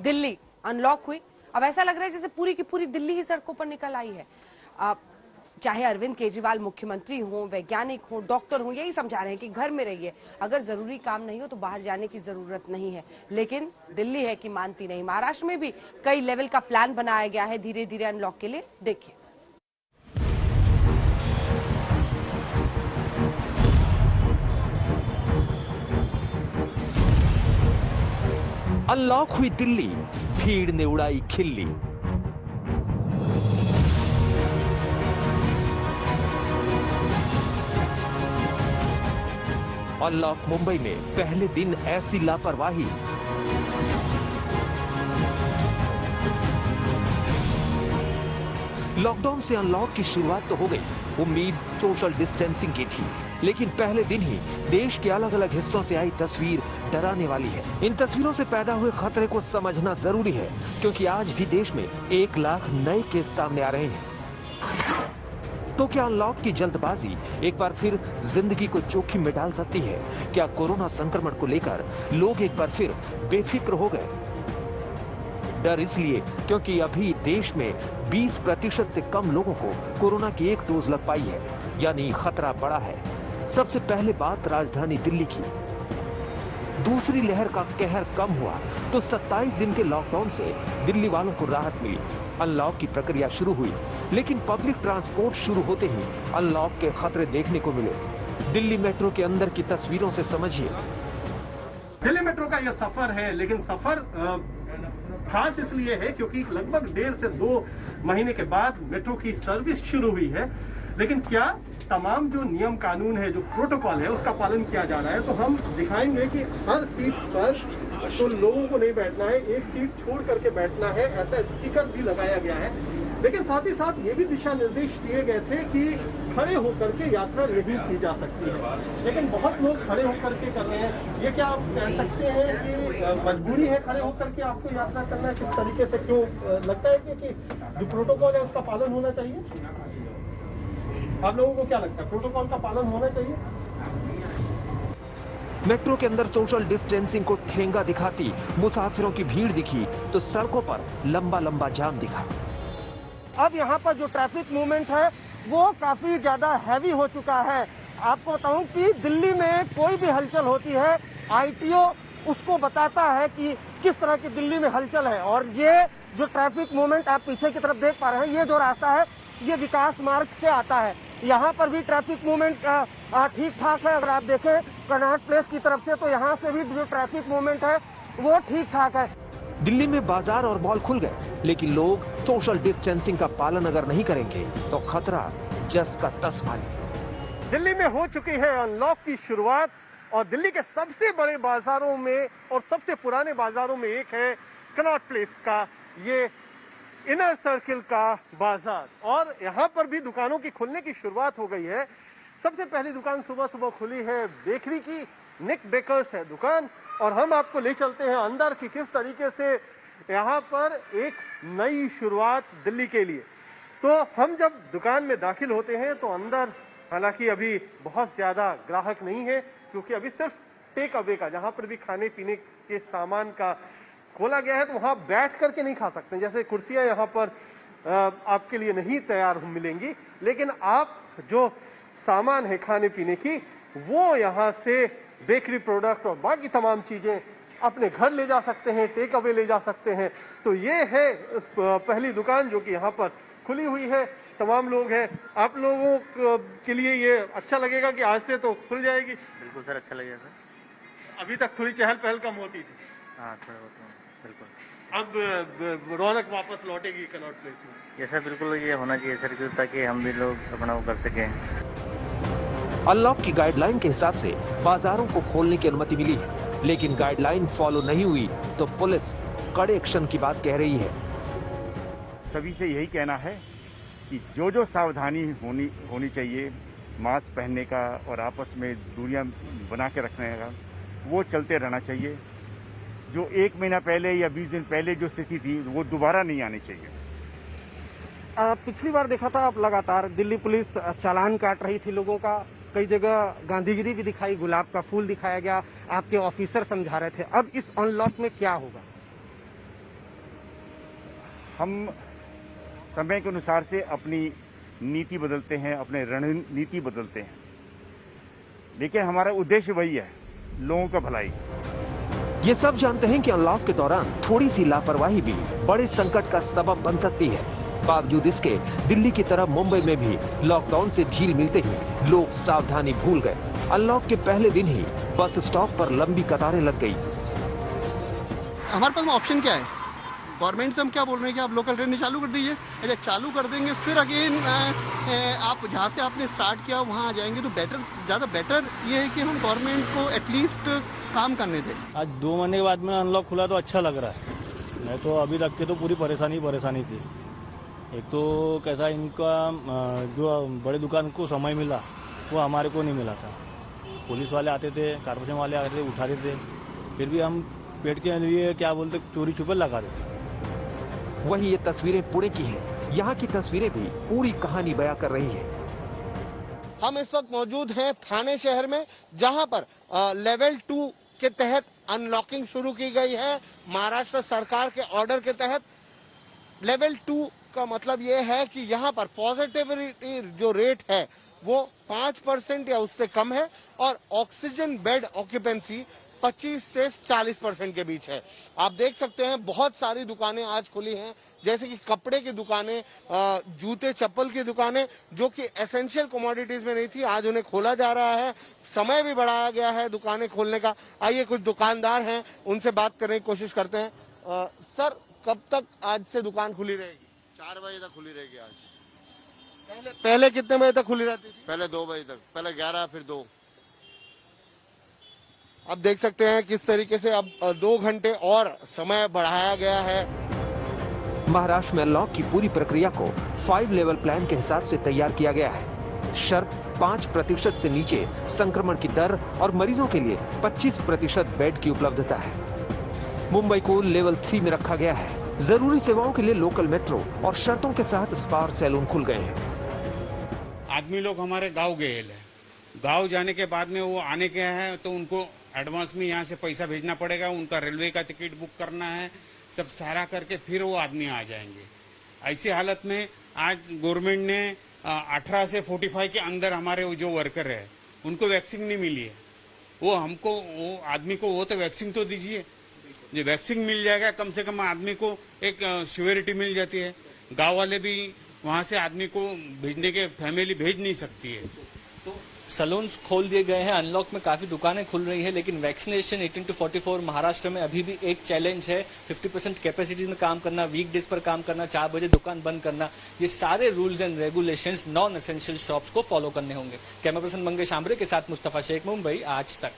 Delhi unlock हुई। अब ऐसा लग रहा है जैसे पूरी की पूरी दिल्ली ही सड़कों पर निकल आई है। चाहे अरविंद केजरीवाल मुख्यमंत्री हो, वैज्ञानिक हो, डॉक्टर हो, यही समझा रहे हैं कि घर में रहिए, अगर जरूरी काम नहीं हो तो बाहर जाने की जरूरत नहीं है। लेकिन दिल्ली है कि मानती नहीं। महाराष्ट्र में भी कई लेवल का प्लान बनाया गया है धीरे धीरे अनलॉक के लिए। देखिए, अनलॉक हुई दिल्ली, भीड़ ने उड़ाई खिल्ली। अनलॉक मुंबई में पहले दिन ऐसी लापरवाही। लॉकडाउन से अनलॉक की शुरुआत तो हो गई, उम्मीद सोशल डिस्टेंसिंग की थी, लेकिन पहले दिन ही देश के अलग अलग हिस्सों से आई तस्वीर डराने वाली है। इन तस्वीरों से पैदा हुए खतरे को समझना जरूरी है, क्योंकि आज भी देश में 1 लाख नए केस सामने आ रहे हैं। तो क्या अनलॉक की जल्दबाजी एक बार फिर जिंदगी को जोखिम में डाल सकती है? क्या कोरोना संक्रमण को लेकर लोग एक बार फिर बेफिक्र हो गए? डर इसलिए क्योंकि अभी देश में 20% से कम लोगों को कोरोना की 1 डोज लग पाई है, यानी खतरा बड़ा है। सबसे पहले बात राजधानी दिल्ली की। दूसरी लहर का कहर कम हुआ तो 27 दिन के लॉकडाउन से दिल्ली वालों को राहत मिली। अनलॉक की प्रक्रिया शुरू हुई, लेकिन पब्लिक ट्रांसपोर्ट शुरू होते ही अनलॉक के खतरे देखने को मिले। दिल्ली मेट्रो के अंदर की तस्वीरों से समझिए। दिल्ली मेट्रो का यह सफर है, लेकिन सफर खास इसलिए है क्योंकि लगभग 1.5 से 2 महीने के बाद मेट्रो की सर्विस शुरू हुई है। लेकिन क्या तमाम जो नियम कानून है, जो प्रोटोकॉल है, उसका पालन किया जा रहा है? तो हम दिखाएंगे कि हर सीट पर तो लोगों को नहीं बैठना है, एक सीट छोड़ करके बैठना है, ऐसा स्टिकर भी लगाया गया है। लेकिन साथ ही साथ ये भी दिशा निर्देश दिए गए थे कि खड़े होकर के यात्रा नहीं की जा सकती है। लेकिन बहुत लोग खड़े होकर के कर रहे हैं। ये क्या आप कह सकते हैं कि मजबूरी है खड़े होकर के आपको यात्रा करना है? किस तरीके से, क्यों लगता है कि जो प्रोटोकॉल है उसका पालन होना चाहिए? आप लोगों को क्या लगता है, प्रोटोकॉल का पालन होना चाहिए? मेट्रो के अंदर सोशल डिस्टेंसिंग को ठेंगा दिखाती मुसाफिरों की भीड़ दिखी तो सड़कों पर लंबा लंबा जाम दिखा। अब यहाँ पर जो ट्रैफिक मूवमेंट है वो काफी ज्यादा हैवी हो चुका है। आपको बताऊं कि दिल्ली में कोई भी हलचल होती है, आईटीओ उसको बताता है कि किस तरह की दिल्ली में हलचल है। और ये जो ट्रैफिक मूवमेंट आप पीछे की तरफ देख पा रहे हैं, ये जो रास्ता है ये विकास मार्ग से आता है। यहाँ पर भी ट्रैफिक मूवमेंट ठीक ठाक है। अगर आप देखें कनॉट प्लेस की तरफ से, तो यहाँ से भी जो ट्रैफिक मूवमेंट है वो ठीक ठाक है। दिल्ली में बाजार और मॉल खुल गए, लेकिन लोग सोशल डिस्टेंसिंग का पालन अगर नहीं करेंगे तो खतरा जस का तस माने। दिल्ली में हो चुकी है अनलॉक की शुरुआत, और दिल्ली के सबसे बड़े बाजारों में और सबसे पुराने बाजारों में एक है कनॉट प्लेस का ये इनर सर्किल का बाजार। और यहाँ पर भी दुकानों की खुलने की शुरुआत हो गई है। सबसे पहली दुकान सुबह सुबह खुली है बेकरी की, निक बेकर्स है दुकान, और हम आपको ले चलते हैं अंदर कि किस तरीके से यहाँ पर एक नई शुरुआत दिल्ली के लिए। तो हम जब दुकान में दाखिल होते हैं तो अंदर हालांकि अभी बहुत ज्यादा ग्राहक नहीं है, क्योंकि अभी सिर्फ टेक अवे का, जहाँ पर भी खाने पीने के सामान का खोला गया है, तो वहाँ बैठ करके नहीं खा सकते। जैसे कुर्सियाँ यहाँ पर आपके लिए नहीं तैयार मिलेंगी, लेकिन आप जो सामान है खाने पीने की वो यहाँ से बेकरी प्रोडक्ट और बाकी तमाम चीजें अपने घर ले जा सकते हैं, टेक अवे ले जा सकते हैं। तो ये है पहली दुकान जो कि यहाँ पर खुली हुई है। तमाम लोग हैं। आप लोगों के लिए ये अच्छा लगेगा कि आज से तो खुल जाएगी? बिल्कुल सर, अच्छा लगेगा सर। अभी तक थोड़ी चहल पहल कम होती थी। हाँ, थोड़ा बहुत बिल्कुल। अब रौनक वापस लौटेगी कनॉट प्लेस में? ये सर बिल्कुल ये होना चाहिए सर, क्यों, ताकि हम भी लोग अपना वो कर सकें। अनलॉक की गाइडलाइन के हिसाब से बाजारों को खोलने की अनुमति मिली है, लेकिन गाइडलाइन फॉलो नहीं हुई तो पुलिस कड़े एक्शन की बात कह रही है। सभी से यही कहना है कि जो सावधानी होनी चाहिए, मास्क पहनने का और आपस में दूरियां बना के रखने का, वो चलते रहना चाहिए। जो 1 महीना पहले या 20 दिन पहले जो स्थिति थी वो दोबारा नहीं आनी चाहिए। पिछली बार देखा था आप लगातार दिल्ली पुलिस चालान काट रही थी लोगों का, कई जगह गांधीगिरी भी दिखाई, गुलाब का फूल दिखाया गया, आपके ऑफिसर समझा रहे थे। अब इस अनलॉक में क्या होगा? हम समय के अनुसार से अपनी नीति बदलते हैं, अपने रणनीति बदलते हैं, लेकिन हमारा उद्देश्य वही है, लोगों का भलाई। ये सब जानते हैं कि अनलॉक के दौरान थोड़ी सी लापरवाही भी बड़े संकट का सबब बन सकती है। बावजूद इसके दिल्ली की तरह मुंबई में भी लॉकडाउन से ढील मिलते ही लोग सावधानी भूल गए। अनलॉक के पहले दिन ही बस स्टॉप पर लंबी कतारें लग गई। हमारे पास ऑप्शन क्या है? गवर्नमेंट से हम क्या बोल रहे हैं कि आप लोकल ट्रेन चालू कर दीजिए। अच्छा, चालू कर देंगे, फिर अगेन आप जहाँ से आपने स्टार्ट किया वहाँ आ जाएंगे, तो ज़्यादा बेटर ये है कि हम गवर्नमेंट को एटलीस्ट काम करने दें। आज 2 महीने के बाद में अनलॉक खुला तो अच्छा लग रहा है, नहीं तो अभी तक के तो पूरी परेशानी थी। एक तो कैसा इनका जो बड़े दुकान को समय मिला वो हमारे को नहीं मिला था। पुलिस वाले आते थे, कारपोरेशन वाले आते थे, उठाते थे, फिर भी हम पेट के लिए क्या बोलते चोरी छुपे लगा देते। वही ये तस्वीरें पुणे की हैं। यहाँ की तस्वीरें भी पूरी कहानी बयां कर रही है। हम इस वक्त मौजूद हैं थाने शहर में, जहां पर लेवल 2 के तहत अनलॉकिंग शुरू की गई है। महाराष्ट्र सरकार के ऑर्डर के तहत लेवल 2 का मतलब ये है कि यहाँ पर पॉजिटिविटी जो रेट है वो 5% या उससे कम है, और ऑक्सीजन बेड ऑक्यूपेंसी 25 से 40% के बीच है। आप देख सकते हैं बहुत सारी दुकानें आज खुली हैं, जैसे कि कपड़े की दुकानें, जूते चप्पल की दुकानें, जो कि एसेंशियल कमोडिटीज में नहीं थी, आज उन्हें खोला जा रहा है। समय भी बढ़ाया गया है दुकानें खोलने का। आइए कुछ दुकानदार हैं, उनसे बात करने की कोशिश करते हैं। सर, कब तक आज से दुकान खुली रहेगी? 4 बजे तक खुली रहेगी आज। पहले कितने बजे तक खुली रहती थी? पहले 2 बजे तक, पहले 11 फिर 2। अब देख सकते हैं किस तरीके से अब 2 घंटे और समय बढ़ाया गया है। महाराष्ट्र में अनलॉक की पूरी प्रक्रिया को 5 लेवल प्लान के हिसाब से तैयार किया गया है। शर्त 5% से नीचे संक्रमण की दर और मरीजों के लिए 25% बेड की उपलब्धता है। मुंबई को लेवल 3 में रखा गया है। जरूरी सेवाओं के लिए लोकल मेट्रो और शर्तों के साथ स्पा और सैलून खुल गए हैं। आदमी लोग हमारे गांव गए हैं, गांव जाने के बाद में वो आने के हैं तो उनको एडवांस में यहाँ से पैसा भेजना पड़ेगा, उनका रेलवे का टिकट बुक करना है, सब सारा करके फिर वो आदमी आ जाएंगे। ऐसी हालत में आज गवर्नमेंट ने 18 से 45 के अंदर हमारे जो वर्कर है उनको वैक्सीन नहीं मिली है। वो हमको, वो आदमी को वो तो वैक्सीन तो दीजिए। जो वैक्सीन मिल जाएगा, कम से कम आदमी को एक सिक्योरिटी मिल जाती है। गांव वाले भी वहां से आदमी को भेजने के, फैमिली भेज नहीं सकती है। तो सलून्स खोल दिए गए हैं, अनलॉक में काफी दुकानें खुल रही है, लेकिन वैक्सीनेशन 18 to 44 महाराष्ट्र में अभी भी एक चैलेंज है। 50% कैपेसिटीज में काम करना, वीकडेज पर काम करना, 4 बजे दुकान बंद करना, ये सारे rules and regulations non essential shops को फॉलो करने होंगे। कैमरा पर्सन मंगेश आम्रे के साथ मुस्तफा शेख, मुंबई आज तक।